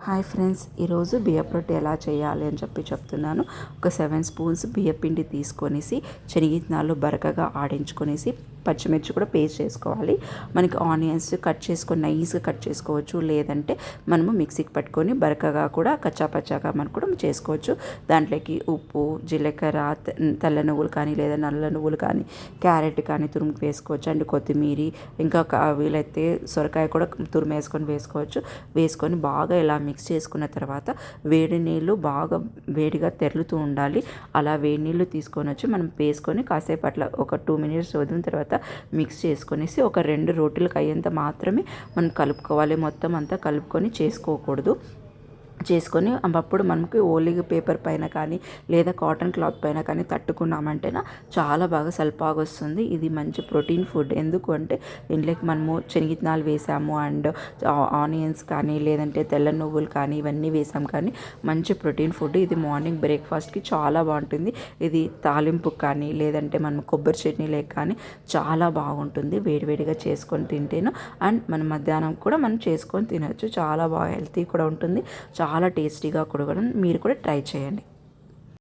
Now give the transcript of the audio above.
Hi friends, ఈరోజు బియ్యపు రొట్టె ఎలా చేయాలి అని చెప్తున్నాను. ఒక 7 స్పూన్స్ బియ్యపిండి తీసుకొనేసి శనగిత్తనాలు బరకగా ఆడించుకొనేసి పచ్చిమిర్చి కూడా పేస్ట్ చేసుకోవాలి. మనకి ఆనియన్స్ కట్ చేసుకొని నైస్గా కట్ చేసుకోవచ్చు, లేదంటే మనము మిక్సీకి పట్టుకొని బరకగా కూడా కచ్చాపచ్చాగా మనం కూడా చేసుకోవచ్చు. దాంట్లోకి ఉప్పు, జీలకర్ర, తెల్ల నువ్వులు కానీ లేదా నల్ల నువ్వులు కానీ, క్యారెట్ కానీ తురుముకు వేసుకోవచ్చు. అండ్ కొత్తిమీర, ఇంకా వీలైతే సొరకాయ కూడా తురుము వేసుకోవచ్చు. వేసుకొని బాగా ఇలా మిక్స్ చేసుకున్న తర్వాత వేడి నీళ్ళు బాగా వేడిగా తెరులుతూ ఉండాలి. అలా వేడి నీళ్ళు తీసుకొని వచ్చి మనం వేసుకొని కాసేపు అట్లా ఒక 2 మినిట్స్ వదిలిన తర్వాత మిక్స్ చేసుకొనేసి ఒక 2 రోటీలకు అయ్యేంత మాత్రమే మనం కలుపుకోవాలి. మొత్తం అంతా కలుపుకొని చేసుకోకూడదు. చేసుకొని అప్పుడు మనకి ఓలిగ పేపర్ పైన కానీ లేదా కాటన్ క్లాత్ పైన కానీ తట్టుకున్నామంటేనా చాలా బాగా సల్పాగా వస్తుంది. ఇది మంచి ప్రోటీన్ ఫుడ్. ఎందుకు అంటే ఇంట్లోకి మనము శనగిత్తనాలు వేసాము, అండ్ ఆనియన్స్ కానీ లేదంటే తెల్ల నువ్వులు కానీ ఇవన్నీ వేసాం కానీ మంచి ప్రోటీన్ ఫుడ్. ఇది మార్నింగ్ బ్రేక్ఫాస్ట్కి చాలా బాగుంటుంది. ఇది తాలింపుకి కానీ లేదంటే మనం కొబ్బరి చట్నీ లేక కానీ చాలా బాగుంటుంది. వేడివేడిగా చేసుకొని తింటేను. అండ్ మనం మధ్యాహ్నం కూడా మనం చేసుకొని తినచ్చు. చాలా బాగా హెల్తీ కూడా ఉంటుంది, చాలా టేస్టీగా కూడా. మీరు కూడా ట్రై చేయండి.